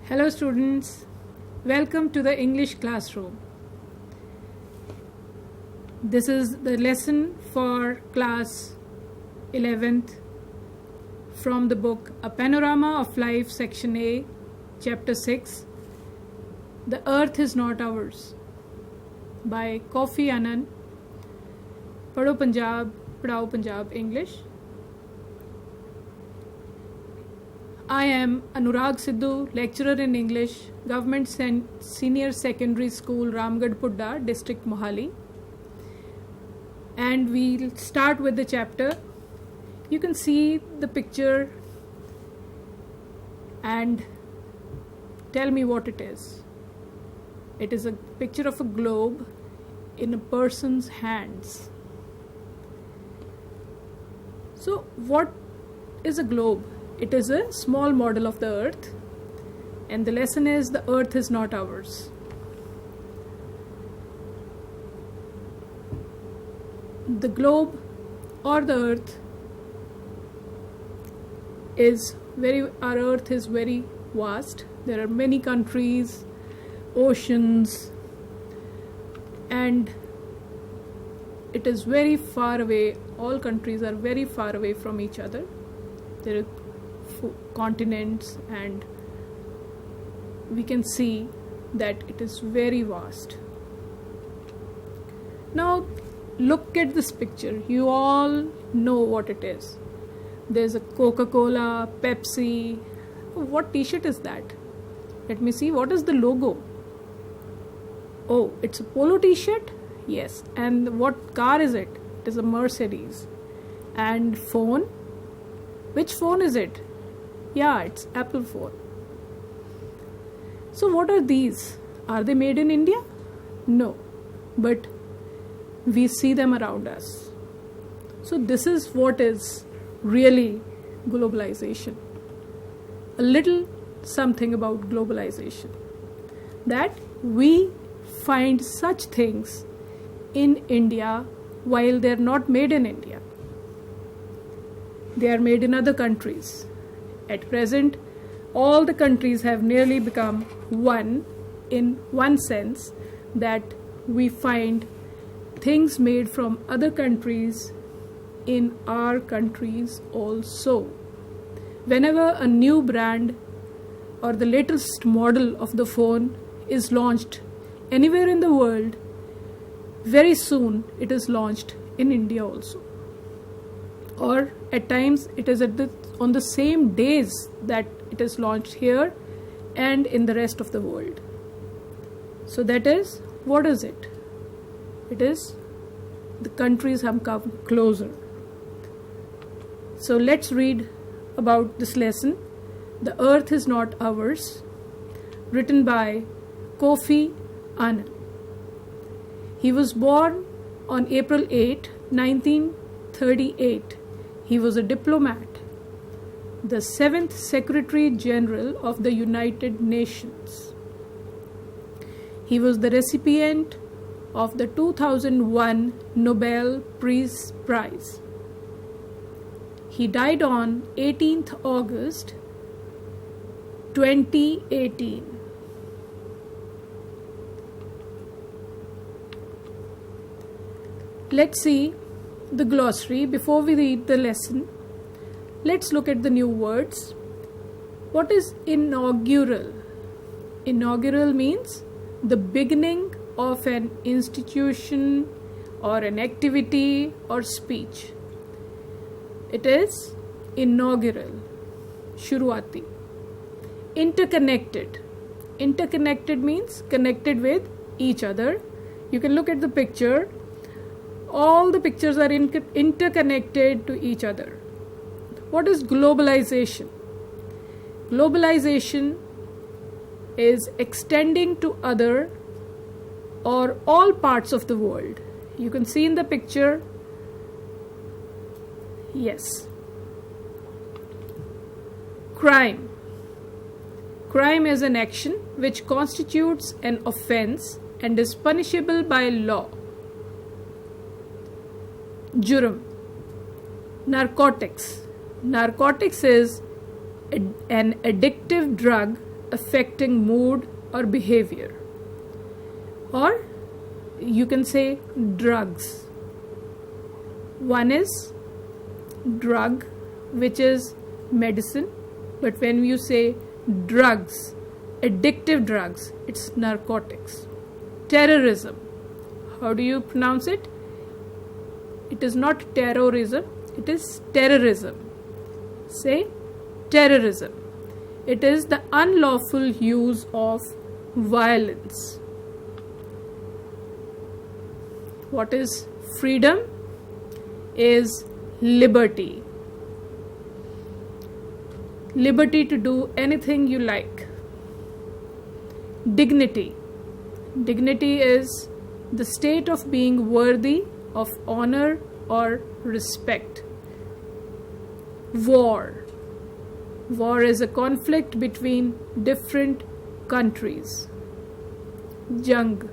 Hello students, welcome to the English classroom. This is the lesson for class 11th from the book A Panorama of Life, Section A, Chapter 6, The Earth is Not Ours by Kofi Annan. Padho Punjab, Padhao Punjab English. I am Anurag Sidhu, lecturer in English, Government Senior Secondary School, Ramgarh Pudda, District Mohali. And we'll start with the chapter. You can see the picture and tell me what it is. It is a picture of a globe in a person's hands. So, what is a globe? It is a small model of the earth, and the lesson is the earth is not ours. The globe or the earth our earth is very vast. There are many countries, oceans, and it is very far away. All countries are very far away from each other. There are continents, and we can see that it is very vast. Now look at this picture. You all know what it is. There's a Coca-Cola, Pepsi. What t-shirt is that? Let me see. What is the logo? Oh, it's a polo t-shirt? Yes. And what car is it? It is a Mercedes. And phone? Which phone is it? Yeah, it's Apple phone. So what are these? Are they made in India? No, but we see them around us. So this is what is really globalization. A little something about globalization. That we find such things in India while they are not made in India. They are made in other countries. At present, all the countries have nearly become one in one sense, that we find things made from other countries in our countries also. Whenever a new brand or the latest model of the phone is launched anywhere in the world, very soon it is launched in India also. Or at times it is on the same days that it is launched here and in the rest of the world. So that is, what is it? It is the countries have come closer. So let's read about this lesson. The Earth is Not Ours, written by Kofi Annan. He was born on April 8, 1938. He was a diplomat, the 7th Secretary General of the United Nations. He was the recipient of the 2001 Nobel Peace Prize. He died on 18th August 2018. Let's see the glossary. Before we read the lesson, let's look at the new words. What is inaugural? Inaugural means the beginning of an institution or an activity or speech. It is inaugural, shuruati. Interconnected. Interconnected means connected with each other. You can look at the picture. All the pictures are interconnected to each other. What is globalization? Globalization is extending to other or all parts of the world. You can see in the picture. Yes. Crime. Crime is an action which constitutes an offense and is punishable by law. Jurum. Narcotics. Narcotics is an addictive drug affecting mood or behavior. Or you can say drugs. One is drug, which is medicine, but when you say drugs, addictive drugs, it's narcotics. Terrorism, how do you pronounce it? It is not terrorism, it is terrorism. Say terrorism. It is the unlawful use of violence. What is freedom? Is liberty. Liberty to do anything you like. Dignity. Dignity is the state of being worthy of honor or respect. War. War is a conflict between different countries. Jung.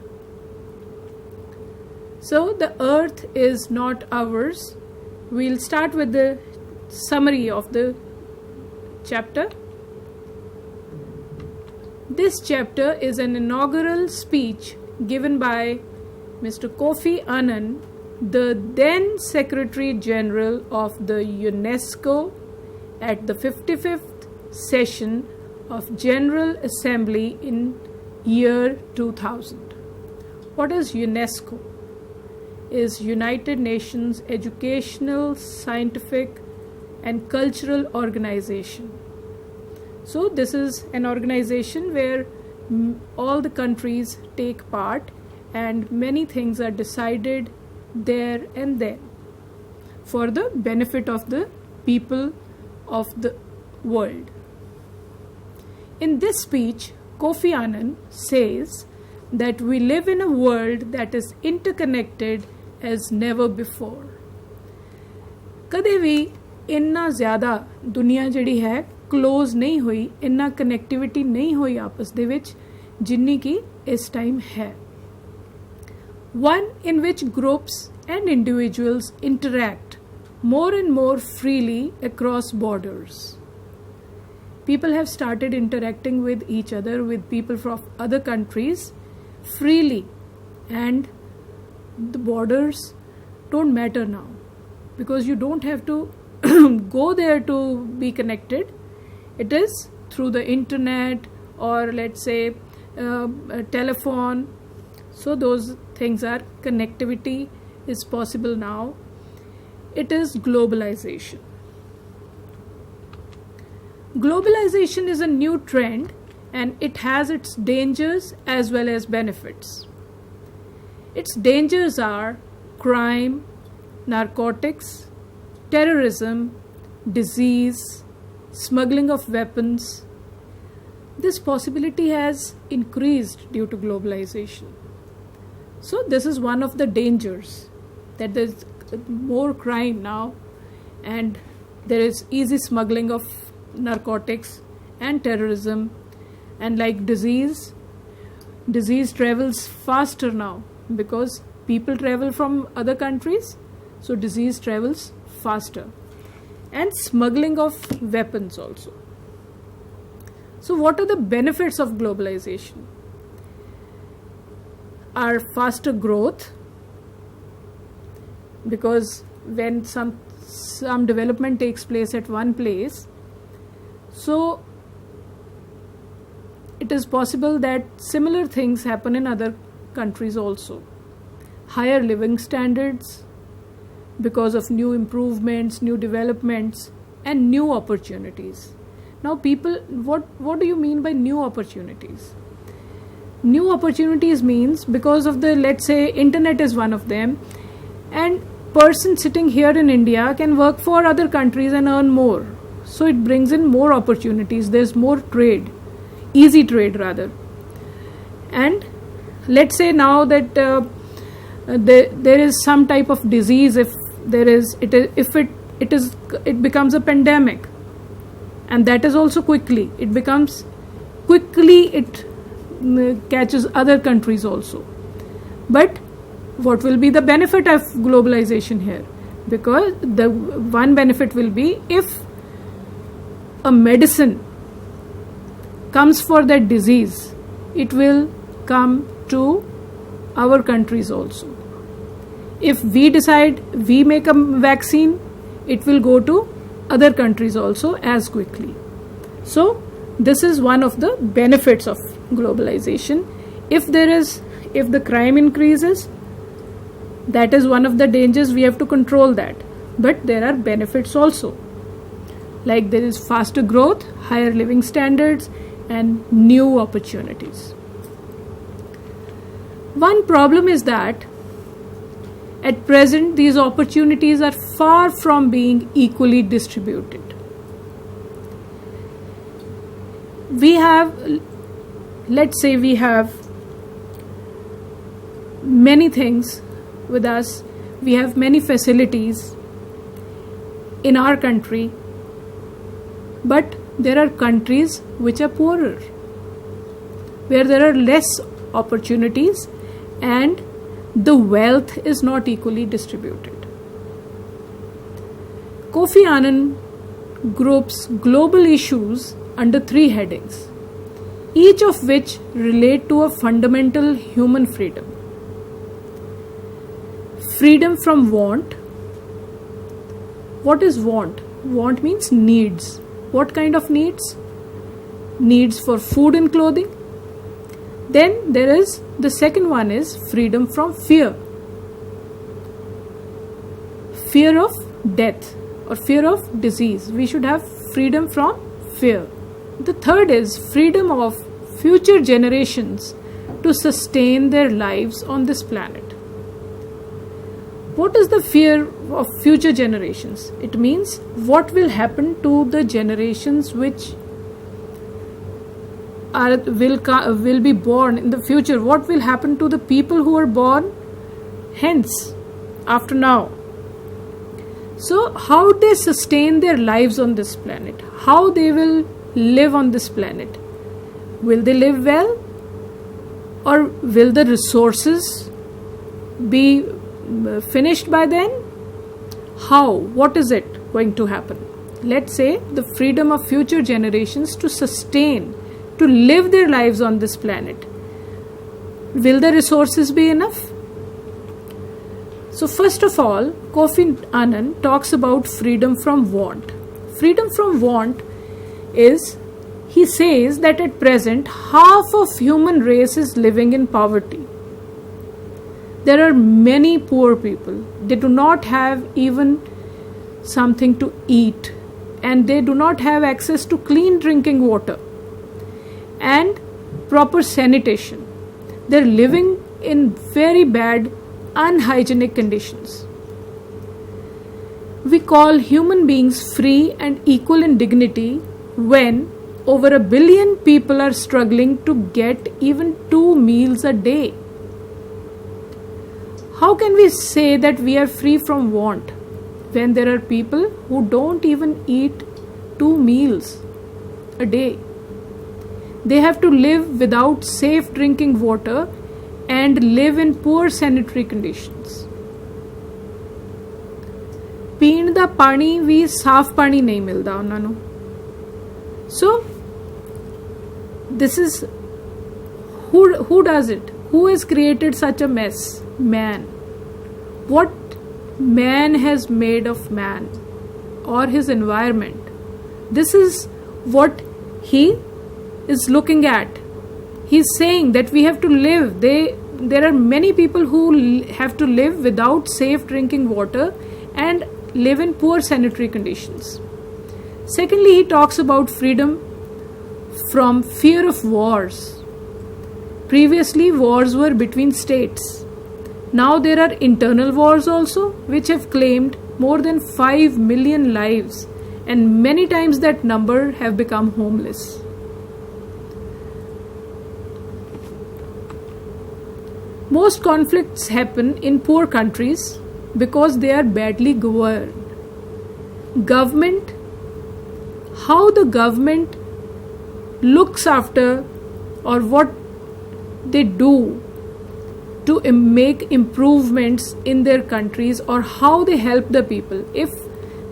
So the earth is not ours. We'll start with the summary of the chapter. This chapter is an inaugural speech given by Mr. Kofi Annan, the then Secretary General of the UNESCO, at the 55th session of General Assembly in year 2000. What is UNESCO? Is United Nations Educational, Scientific and Cultural Organization. So this is an organization where all the countries take part and many things are decided there and then for the benefit of the people of the world. In this speech, Kofi Annan says that we live in a world that is interconnected as never before. कदे भी इन्ना ज़्यादा दुनिया जिहड़ी है close नहीं हुई, इन्ना कनेक्टिविटी नहीं हुई आपस दे विच जिन्नी की इस टाइम है. One in which groups and individuals interact more and more freely across borders. People have started interacting with each other, with people from other countries freely, and the borders don't matter now because you don't have to go there to be connected. It is through the internet or let's say a telephone. So those things are connectivity is possible now. It is globalization. Globalization is a new trend and it has its dangers as well as benefits. Its dangers are crime, narcotics, terrorism, disease, smuggling of weapons. This possibility has increased due to globalization. So this is one of the dangers, that there's more crime now and there is easy smuggling of narcotics and terrorism, and like disease travels faster now because people travel from other countries, so disease travels faster, and smuggling of weapons also. So what are the benefits of globalization? Are faster growth, because when some development takes place at one place, so it is possible that similar things happen in other countries also. Higher living standards because of new improvements, new developments and new opportunities. Now people, what do you mean by new opportunities? New opportunities means because of the, let's say, internet is one of them, and person sitting here in India can work for other countries and earn more. So it brings in more opportunities. There's more trade, easy trade rather. And let's say now that there is some type of disease, if it becomes a pandemic, and that is also quickly. It catches other countries also. But what will be the benefit of globalization here? Because the one benefit will be if a medicine comes for that disease, it will come to our countries also. If we decide we make a vaccine, it will go to other countries also as quickly. So this is one of the benefits of globalization. If the crime increases, that is one of the dangers. We have to control that. But there are benefits also. Like there is faster growth, higher living standards, and new opportunities. One problem is that at present these opportunities are far from being equally distributed. Let's say we have many things with us, we have many facilities in our country, but there are countries which are poorer, where there are less opportunities and the wealth is not equally distributed. Kofi Annan groups global issues under 3 headings, each of which relate to a fundamental human freedom. Freedom from want. What is want? Want means needs. What kind of needs? Needs for food and clothing. Then there is the second one is freedom from fear. Fear of death or fear of disease. We should have freedom from fear. The third is freedom of future generations to sustain their lives on this planet. What is the fear of future generations? It means what will happen to the generations which will be born in the future. What will happen to the people who are born hence, after now? So how they sustain their lives on this planet, how they will live on this planet. Will they live well, or will the resources be finished by then? How? What is it going to happen? Let's say the freedom of future generations to sustain, to live their lives on this planet. Will the resources be enough? So first of all, Kofi Annan talks about freedom from want. Freedom from want is, he says that at present half of human race is living in poverty. There are many poor people. They do not have even something to eat, and they do not have access to clean drinking water and proper sanitation. They're living in very bad, unhygienic conditions. We call human beings free and equal in dignity when over 1 billion people are struggling to get even 2 meals a day. How can we say that we are free from want when there are people who don't even eat 2 meals a day? They have to live without safe drinking water and live in poor sanitary conditions. ਪੀਣ ਦਾ ਪਾਣੀ ਵੀ ਸਾਫ਼ ਪਾਣੀ ਨਹੀਂ ਮਿਲਦਾ ਉਹਨਾਂ ਨੂੰ. So this is who does it? Who has created such a mess? Man. What man has made of man or his environment? This is what he is looking at. He's saying that we have to live. There are many people who have to live without safe drinking water and live in poor sanitary conditions. Secondly, he talks about freedom from fear of wars. Previously, wars were between states. Now there are internal wars also, which have claimed more than 5 million lives, and many times that number have become homeless. Most conflicts happen in poor countries because they are badly governed. How the government looks after or what they do to make improvements in their countries, or how they help the people. If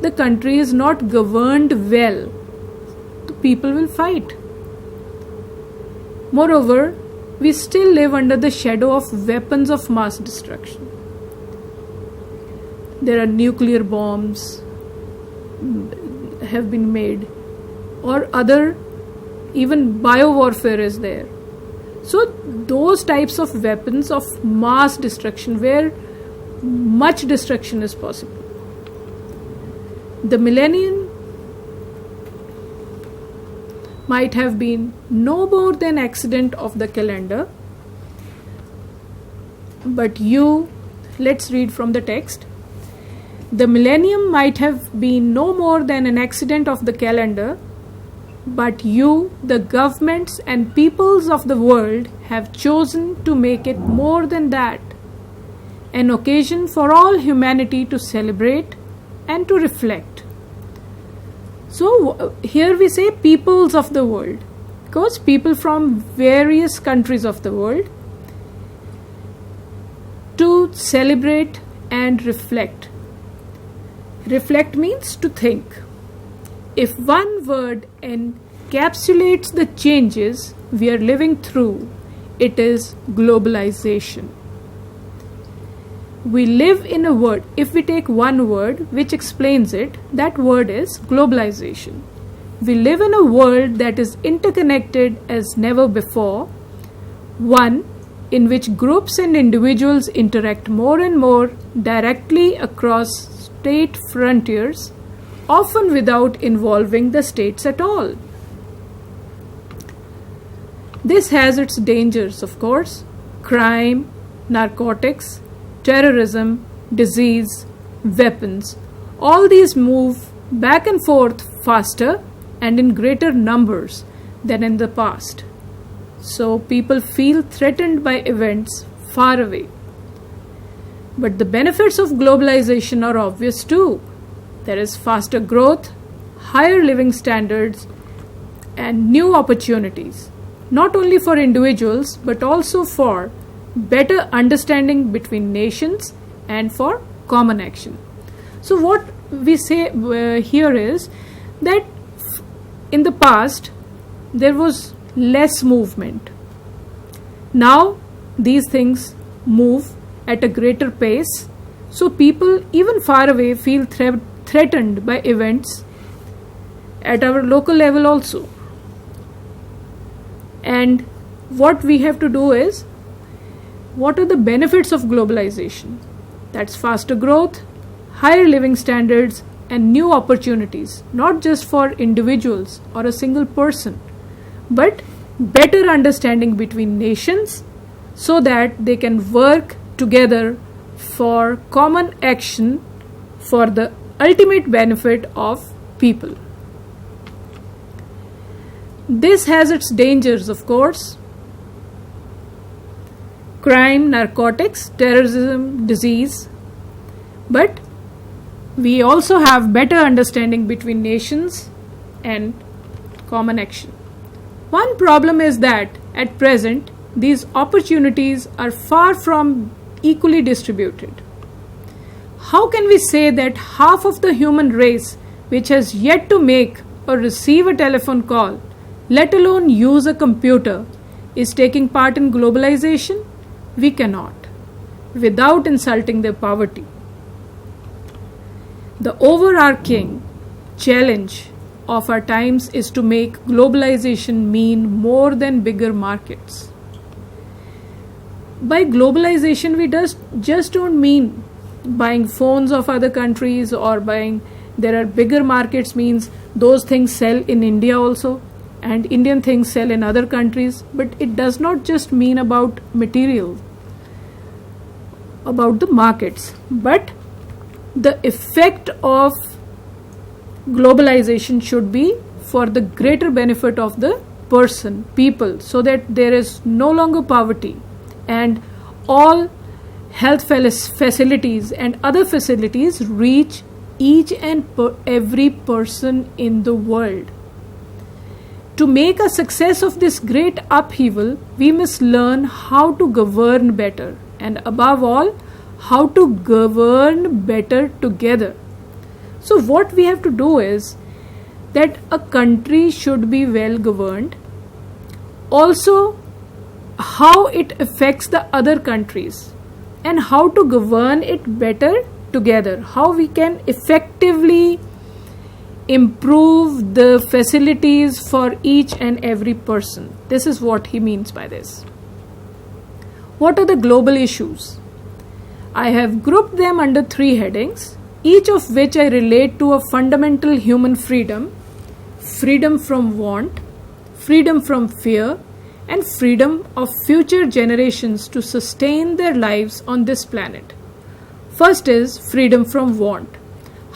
the country is not governed well, the people will fight. Moreover, we still live under the shadow of weapons of mass destruction. There are nuclear bombs have been made, or other, even biowarfare is there. So those types of weapons of mass destruction where much destruction is possible. The millennium might have been no more than accident of the calendar, but let's read from the text. The millennium might have been no more than an accident of the calendar, but you, the governments and peoples of the world, have chosen to make it more than that, an occasion for all humanity to celebrate and to reflect. So here we say peoples of the world, because people from various countries of the world, to celebrate and reflect. Reflect means to think. If one word encapsulates the changes we are living through, it is globalization. We live in a word. If we take one word which explains it, that word is globalization. We live in a world that is interconnected as never before, one in which groups and individuals interact more and more directly across state frontiers, often without involving the states at all. This has its dangers, of course: crime, narcotics, terrorism, disease, weapons. All these move back and forth faster and in greater numbers than in the past. So people feel threatened by events far away. But the benefits of globalization are obvious too. There is faster growth, higher living standards, and new opportunities, not only for individuals but also for better understanding between nations and for common action. So what we say here is that in the past there was less movement. Now these things move at a greater pace, so people even far away feel threatened by events at our local level also. And what we have to do is, what are the benefits of globalization? That's faster growth, higher living standards, and new opportunities, not just for individuals or a single person, but better understanding between nations so that they can work together for common action for the ultimate benefit of people. This has its dangers, of course: crime, narcotics, terrorism, disease. But we also have better understanding between nations and common action. One problem is that at present these opportunities are far from equally distributed. How can we say that half of the human race, which has yet to make or receive a telephone call, let alone use a computer, is taking part in globalization? We cannot, without insulting their poverty. The overarching challenge of our times is to make globalization mean more than bigger markets. By globalization, we just don't mean buying phones of other countries or there are bigger markets means those things sell in India also and Indian things sell in other countries, but it does not just mean about material, about the markets, but the effect of globalization should be for the greater benefit of the people, so that there is no longer poverty and all health facilities and other facilities reach each and every person in the world. To make a success of this great upheaval, we must learn how to govern better, and above all, how to govern better together. So what we have to do is that a country should be well governed. Also, how it affects the other countries and how to govern it better together, how we can effectively improve the facilities for each and every person. This is what he means by this. What are the global issues? I have grouped them under 3 headings, each of which I relate to a fundamental human freedom: freedom from want, freedom from fear, and freedom of future generations to sustain their lives on this planet. First is freedom from want.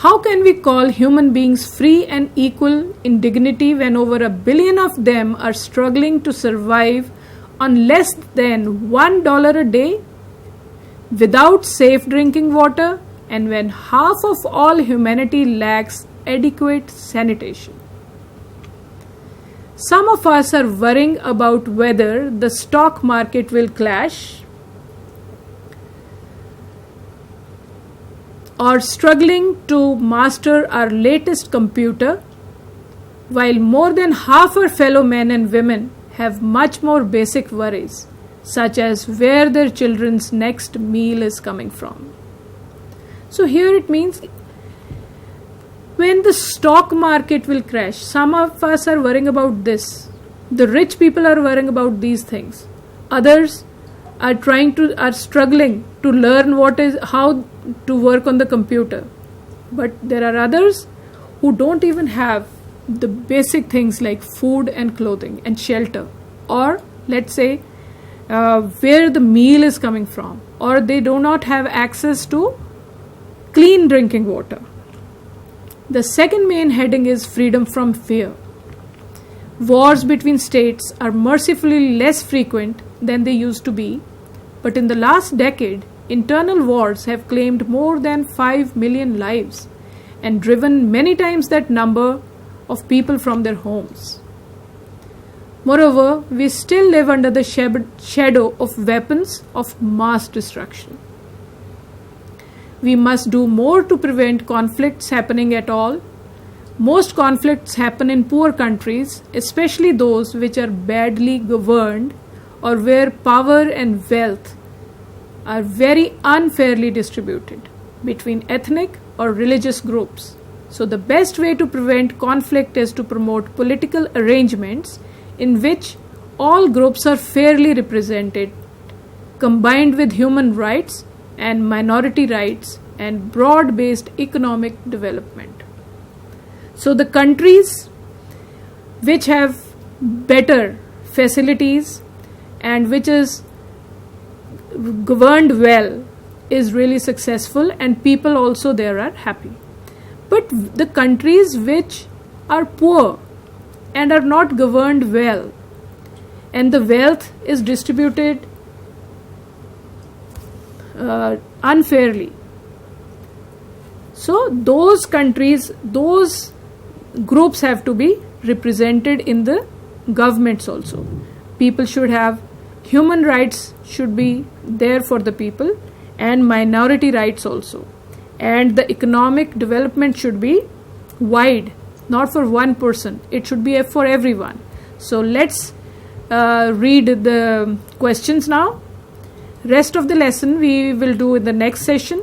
How can we call human beings free and equal in dignity when over 1 billion of them are struggling to survive on less than $1 a day, without safe drinking water, and when half of all humanity lacks adequate sanitation? Some of us are worrying about whether the stock market will crash, or struggling to master our latest computer, while more than half our fellow men and women have much more basic worries, such as where their children's next meal is coming from. So here it means when the stock market will crash, some of us are worrying about this. The rich people are worrying about these things. Others are struggling to learn how to work on the computer. But there are others who don't even have the basic things like food and clothing and shelter, or let's say where the meal is coming from, or they do not have access to clean drinking water. The second main heading is freedom from fear. Wars between states are mercifully less frequent than they used to be, but in the last decade, internal wars have claimed more than 5 million lives and driven many times that number of people from their homes. Moreover, we still live under the shadow of weapons of mass destruction. We must do more to prevent conflicts happening at all. Most conflicts happen in poor countries, especially those which are badly governed or where power and wealth are very unfairly distributed between ethnic or religious groups. So the best way to prevent conflict is to promote political arrangements in which all groups are fairly represented, combined with human rights and minority rights and broad-based economic development. So the countries which have better facilities and which is governed well is really successful, and people also there are happy. But the countries which are poor and are not governed well, and the wealth is distributed unfairly, so those countries, those groups have to be represented in the governments also. People should have, human rights should be there for the people, and minority rights also. And the economic development should be wide, not for one person. It should be for everyone. So let's read the questions now. Rest of the lesson we will do in the next session.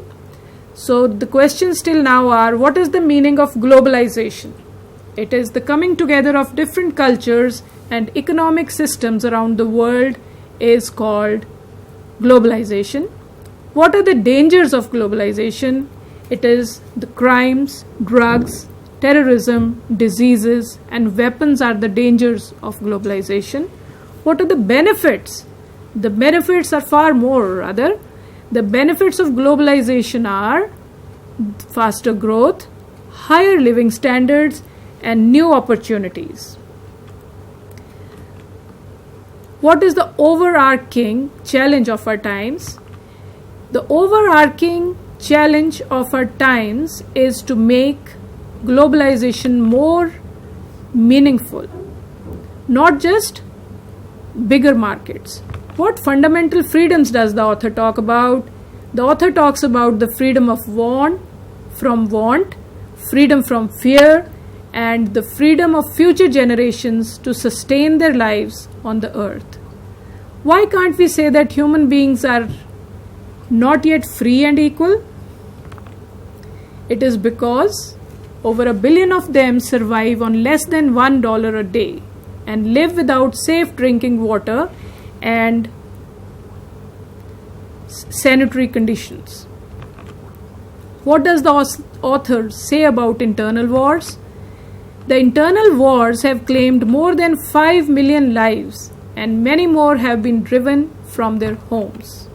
So the questions till now are: what is the meaning of globalization? It is the coming together of different cultures and economic systems around the world is called globalization. What are the dangers of globalization? It is the crimes, drugs, terrorism, diseases, and weapons are the dangers of globalization. What are the benefits? The benefits are far more, rather. The benefits of globalization are faster growth, higher living standards, and new opportunities. What is the overarching challenge of our times? The overarching challenge of our times is to make globalization more meaningful, not just bigger markets. What fundamental freedoms does the author talk about? The author talks about the freedom of want, freedom from fear, and the freedom of future generations to sustain their lives on the earth. Why can't we say that human beings are not yet free and equal? It is because over 1 billion of them survive on less than $1 a day and live without safe drinking water and sanitary conditions. What does the author say about internal wars? The internal wars have claimed more than 5 million lives and many more have been driven from their homes.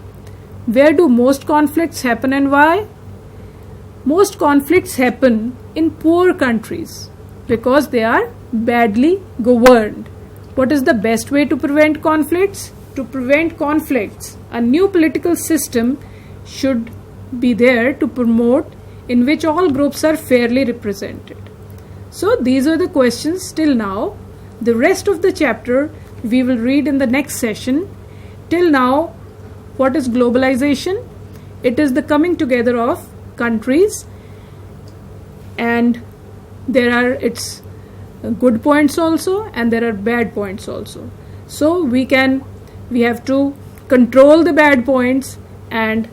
Where do most conflicts happen and why? Most conflicts happen in poor countries because they are badly governed. What is the best way to prevent conflicts? To prevent conflicts, a new political system should be there to promote in which all groups are fairly represented. So these are the questions till now. The rest of the chapter we will read in the next session. Till now, what is globalization? It is the coming together of countries, and there are its good points also and there are bad points also. So we have to control the bad points and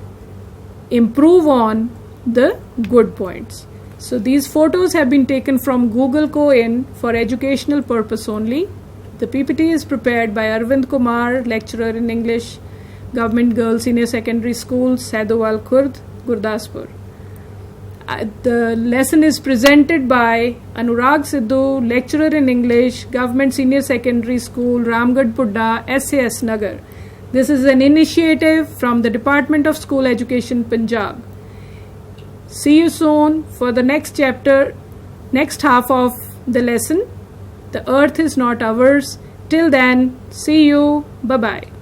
improve on the good points. So these photos have been taken from Google Co-in for educational purpose only. The PPT is prepared by Arvind Kumar, lecturer in English, Government Girls Senior Secondary School, Saidowal Khurd, Gurdaspur. The lesson is presented by Anurag Sidhu, lecturer in English, Government Senior Secondary School, Ramgarh Pudda, SAS Nagar. This is an initiative from the Department of School Education, Punjab. See you soon for the next chapter, next half of the lesson. The earth is not ours. Till then, see you. Bye-bye.